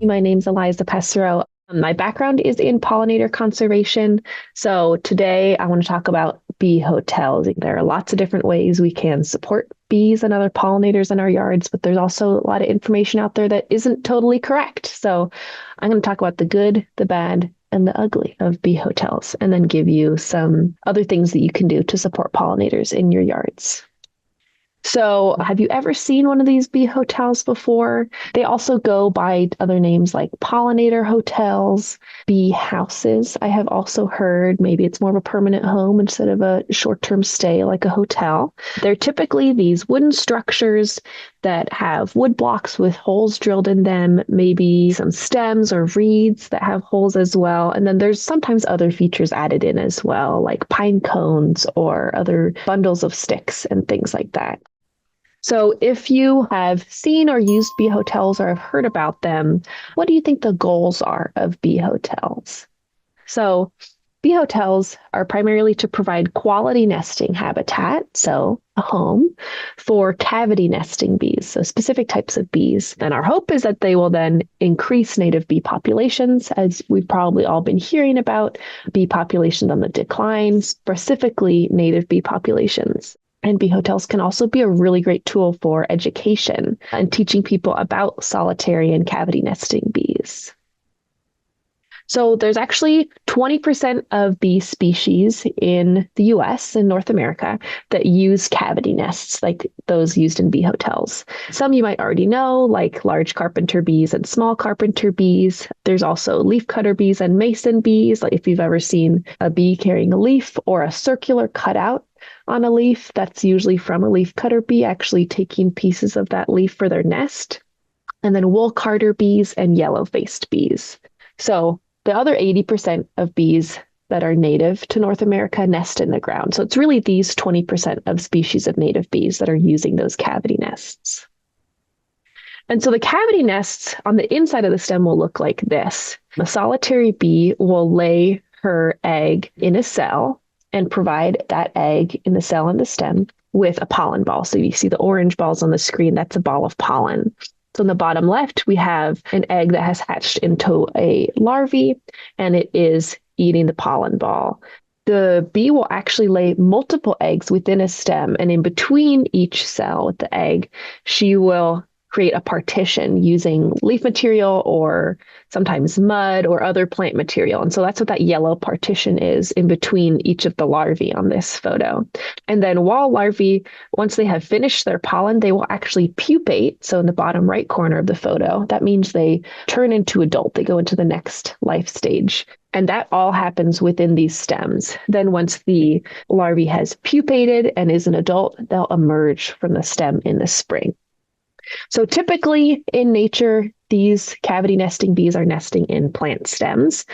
My name's Eliza Pessereau. My background is in pollinator conservation. So today I want to talk about bee hotels. There are lots of different ways we can support bees and other pollinators in our yards, but there's also a lot of information out there that isn't totally correct. So I'm going to talk about the good, the bad, and the ugly of bee hotels, and then give you some other things that you can do to support pollinators in your yards. So, have you ever seen one of these bee hotels before? They also go by other names like pollinator hotels, bee houses. I have also heard maybe it's more of a permanent home instead of a short-term stay like a hotel. They're typically these wooden structures that have wood blocks with holes drilled in them, maybe some stems or reeds that have holes as well. And then there's sometimes other features added in as well, like pine cones or other bundles of sticks and things like that. So, if you have seen or used bee hotels or have heard about them, what do you think the goals are of bee hotels? So, bee hotels are primarily to provide quality nesting habitat, so a home, for cavity nesting bees, so specific types of bees. And our hope is that they will then increase native bee populations, as we've probably all been hearing about bee populations on the decline, specifically native bee populations. And bee hotels can also be a really great tool for education and teaching people about solitary and cavity nesting bees. So there's actually 20% of bee species in the US and North America that use cavity nests, like those used in bee hotels. Some you might already know, like large carpenter bees and small carpenter bees. There's also leafcutter bees and mason bees, like if you've ever seen a bee carrying a leaf or a circular cutout on a leaf, that's usually from a leafcutter bee actually taking pieces of that leaf for their nest. And then wool carder bees and yellow-faced bees. So the other 80% of bees that are native to North America nest in the ground. So it's really these 20% of species of native bees that are using those cavity nests. And so the cavity nests on the inside of the stem will look like this. A solitary bee will lay her egg in a cell and provide that egg in the cell and the stem with a pollen ball. So you see the orange balls on the screen, that's a ball of pollen. So in the bottom left, we have an egg that has hatched into a larvae, and it is eating the pollen ball. The bee will actually lay multiple eggs within a stem, and in between each cell with the egg, she will create a partition using leaf material or sometimes mud or other plant material. And so that's what that yellow partition is in between each of the larvae on this photo. And then while larvae, once they have finished their pollen, they will actually pupate. So in the bottom right corner of the photo, that means they turn into adult. They go into the next life stage. And that all happens within these stems. Then once the larvae has pupated and is an adult, they'll emerge from the stem in the spring. So typically in nature, these cavity nesting bees are nesting in plant stems.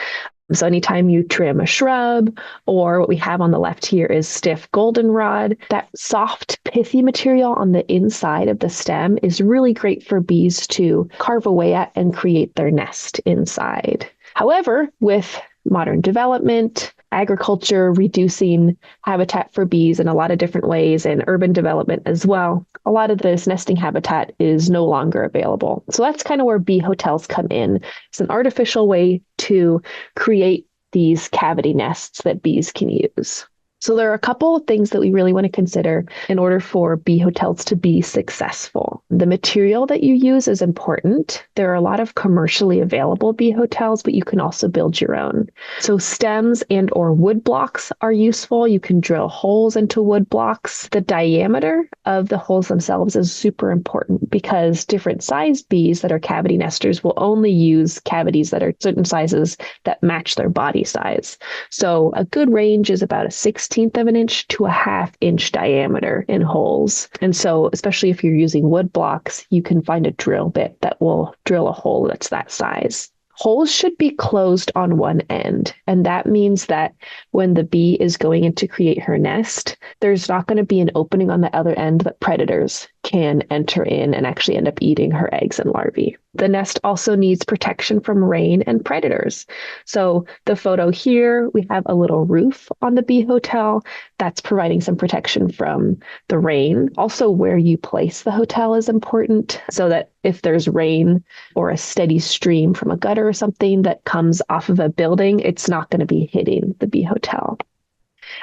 So anytime you trim a shrub, or what we have on the left here is stiff goldenrod, that soft, pithy material on the inside of the stem is really great for bees to carve away at and create their nest inside. However, with modern development, agriculture reducing habitat for bees in a lot of different ways, and urban development as well, a lot of this nesting habitat is no longer available. So that's kind of where bee hotels come in. It's an artificial way to create these cavity nests that bees can use. So there are a couple of things that we really want to consider in order for bee hotels to be successful. The material that you use is important. There are a lot of commercially available bee hotels, but you can also build your own. So stems and or wood blocks are useful. You can drill holes into wood blocks. The diameter of the holes themselves is super important because different sized bees that are cavity nesters will only use cavities that are certain sizes that match their body size. So a good range is about a 16th of an inch to a half-inch diameter in holes. And so, especially if you're using wood blocks, you can find a drill bit that will drill a hole that's that size. Holes should be closed on one end, and that means that when the bee is going in to create her nest, there's not going to be an opening on the other end that predators can enter in and actually end up eating her eggs and larvae. The nest also needs protection from rain and predators. So the photo here, we have a little roof on the bee hotel that's providing some protection from the rain. Also, where you place the hotel is important so that if there's rain or a steady stream from a gutter or something that comes off of a building, it's not going to be hitting the bee hotel.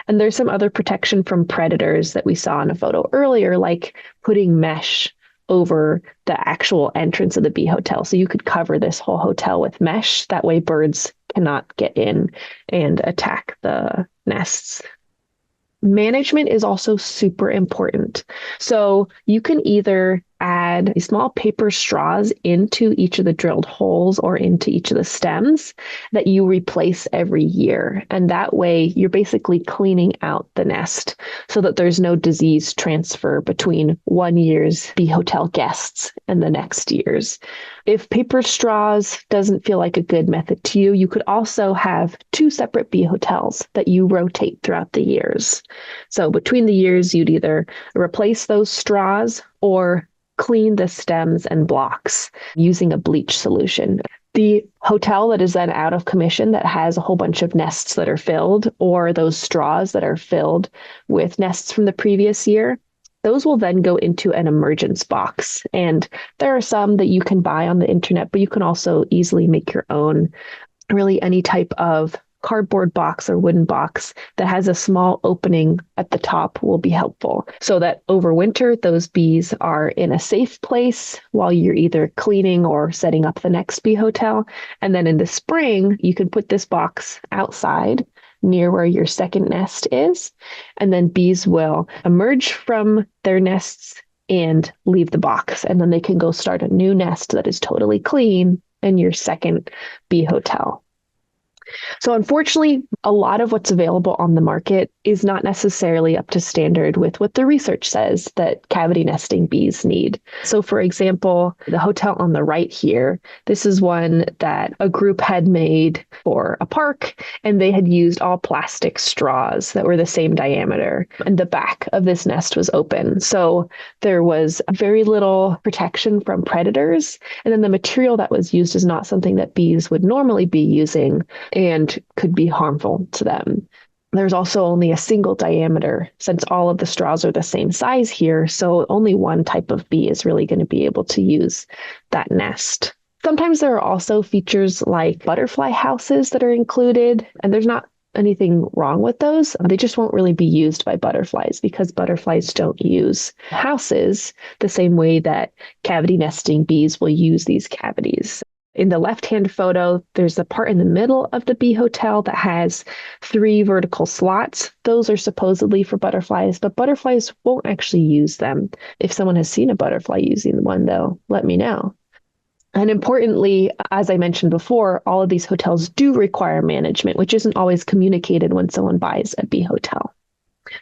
And there's some other protection from predators that we saw in a photo earlier, like putting mesh over the actual entrance of the bee hotel. So you could cover this whole hotel with mesh. That way birds cannot get in and attack the nests. Management is also super important. So you can either add small paper straws into each of the drilled holes or into each of the stems that you replace every year. And that way you're basically cleaning out the nest so that there's no disease transfer between one year's bee hotel guests and the next year's. If paper straws doesn't feel like a good method to you, you could also have two separate bee hotels that you rotate throughout the years. So between the years, you'd either replace those straws or clean the stems and blocks using a bleach solution. The hotel that is then out of commission that has a whole bunch of nests that are filled, or those straws that are filled with nests from the previous year, those will then go into an emergence box. And there are some that you can buy on the internet, but you can also easily make your own. Really, any type of cardboard box or wooden box that has a small opening at the top will be helpful so that over winter, those bees are in a safe place while you're either cleaning or setting up the next bee hotel. And then in the spring, you can put this box outside near where your second nest is. And then bees will emerge from their nests and leave the box. And then they can go start a new nest that is totally clean in your second bee hotel. So unfortunately, a lot of what's available on the market is not necessarily up to standard with what the research says that cavity nesting bees need. So for example, the hotel on the right here, this is one that a group had made for a park, and they had used all plastic straws that were the same diameter. And the back of this nest was open. So there was very little protection from predators. And then the material that was used is not something that bees would normally be using and could be harmful to them. There's also only a single diameter since all of the straws are the same size here. So only one type of bee is really going to be able to use that nest. Sometimes there are also features like butterfly houses that are included, and there's not anything wrong with those. They just won't really be used by butterflies because butterflies don't use houses the same way that cavity nesting bees will use these cavities. In the left-hand photo, there's a part in the middle of the bee hotel that has 3 vertical slots. Those are supposedly for butterflies, but butterflies won't actually use them. If someone has seen a butterfly using one, though, let me know. And importantly, as I mentioned before, all of these hotels do require management, which isn't always communicated when someone buys a bee hotel.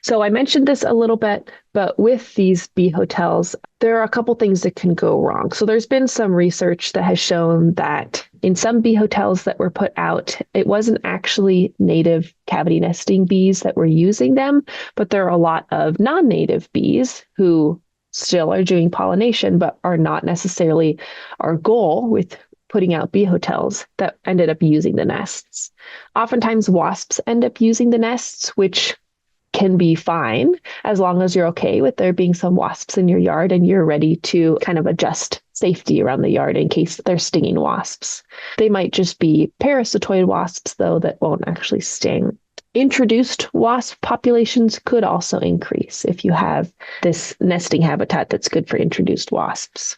So I mentioned this a little bit, but with these bee hotels, there are a couple things that can go wrong. So there's been some research that has shown that in some bee hotels that were put out, it wasn't actually native cavity nesting bees that were using them, but there are a lot of non-native bees who still are doing pollination, but are not necessarily our goal with putting out bee hotels that ended up using the nests. Oftentimes wasps end up using the nests, which can be fine as long as you're okay with there being some wasps in your yard and you're ready to kind of adjust safety around the yard in case they're stinging wasps. They might just be parasitoid wasps, though, that won't actually sting. Introduced wasp populations could also increase if you have this nesting habitat that's good for introduced wasps.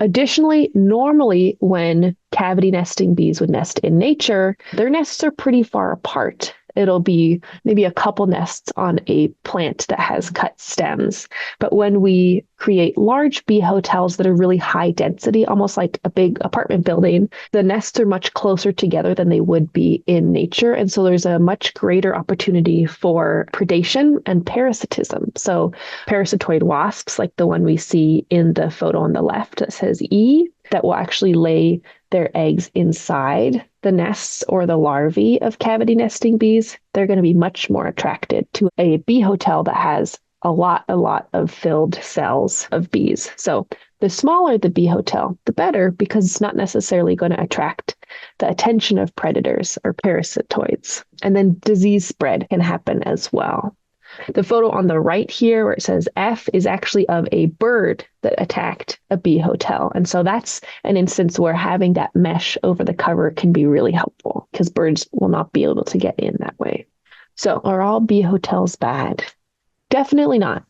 Additionally, normally when cavity nesting bees would nest in nature, their nests are pretty far apart. It'll be maybe a couple nests on a plant that has cut stems. But when we create large bee hotels that are really high density, almost like a big apartment building, the nests are much closer together than they would be in nature. And so there's a much greater opportunity for predation and parasitism. So parasitoid wasps, like the one we see in the photo on the left that says E, that will actually lay their eggs inside the nests or the larvae of cavity nesting bees, they're going to be much more attracted to a bee hotel that has a lot of filled cells of bees. So the smaller the bee hotel, the better, because it's not necessarily going to attract the attention of predators or parasitoids. And then disease spread can happen as well. The photo on the right here where it says F is actually of a bird that attacked a bee hotel. And so that's an instance where having that mesh over the cover can be really helpful because birds will not be able to get in that way. So are all bee hotels bad? Definitely not.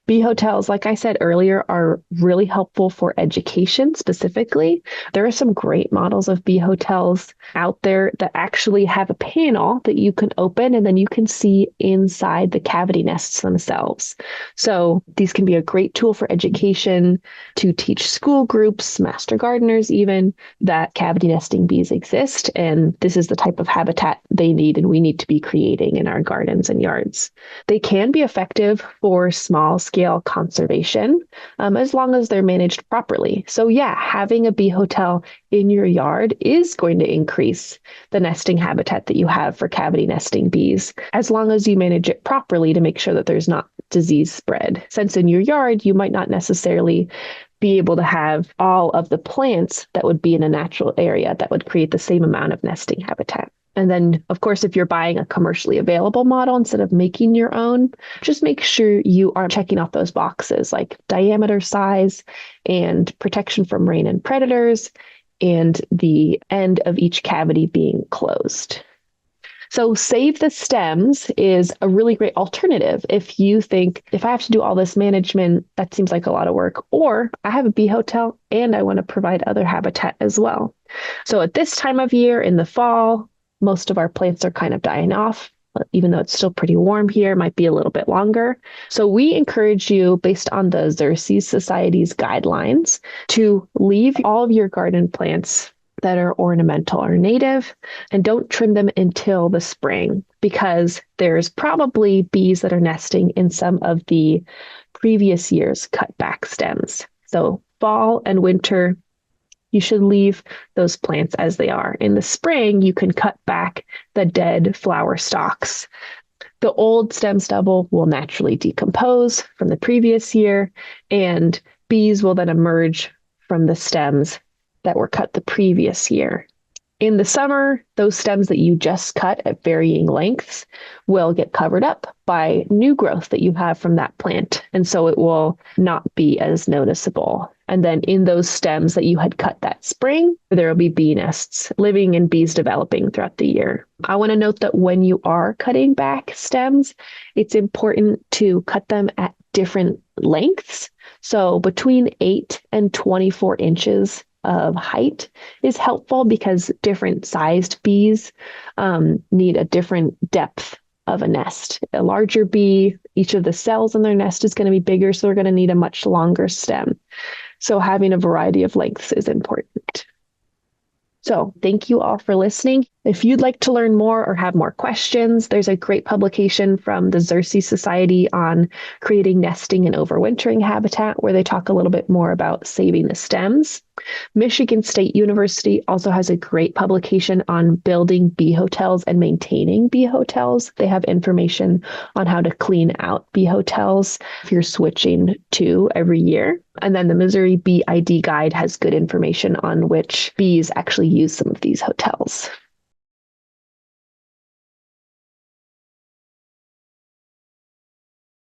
Bee hotels, like I said earlier, are really helpful for education specifically. There are some great models of bee hotels out there that actually have a panel that you can open and then you can see inside the cavity nests themselves. So these can be a great tool for education to teach school groups, master gardeners even, that cavity nesting bees exist. And this is the type of habitat they need and we need to be creating in our gardens and yards. They can be effective for small scale conservation as long as they're managed properly. So yeah, having a bee hotel in your yard is going to increase the nesting habitat that you have for cavity nesting bees, as long as you manage it properly to make sure that there's not disease spread. Since in your yard, you might not necessarily be able to have all of the plants that would be in a natural area that would create the same amount of nesting habitat. And then, of course, if you're buying a commercially available model instead of making your own, just make sure you are checking off those boxes like diameter, size, and protection from rain and predators, and the end of each cavity being closed. So Save the Stems is a really great alternative if you think, if I have to do all this management, that seems like a lot of work, or I have a bee hotel and I want to provide other habitat as well. So at this time of year in the fall, most of our plants are kind of dying off, even though it's still pretty warm here, might be a little bit longer. So we encourage you, based on the Xerces Society's guidelines, to leave all of your garden plants that are ornamental or native and don't trim them until the spring because there's probably bees that are nesting in some of the previous year's cut back stems. So fall and winter, you should leave those plants as they are. In the spring, you can cut back the dead flower stalks. The old stem stubble will naturally decompose from the previous year, and bees will then emerge from the stems that were cut the previous year. In the summer, those stems that you just cut at varying lengths will get covered up by new growth that you have from that plant. And so it will not be as noticeable. And then in those stems that you had cut that spring, there will be bee nests living and bees developing throughout the year. I want to note that when you are cutting back stems, it's important to cut them at different lengths. So between 8 and 24 inches of height is helpful because different sized bees need a different depth of a nest. A larger bee, each of the cells in their nest is going to be bigger, so they're going to need a much longer stem. So having a variety of lengths is important. So thank you all for listening. If you'd like to learn more or have more questions, there's a great publication from the Xerces Society on creating nesting and overwintering habitat, where they talk a little bit more about saving the stems. Michigan State University also has a great publication on building bee hotels and maintaining bee hotels. They have information on how to clean out bee hotels if you're switching to every year. And then the Missouri Bee ID Guide has good information on which bees actually use some of these hotels.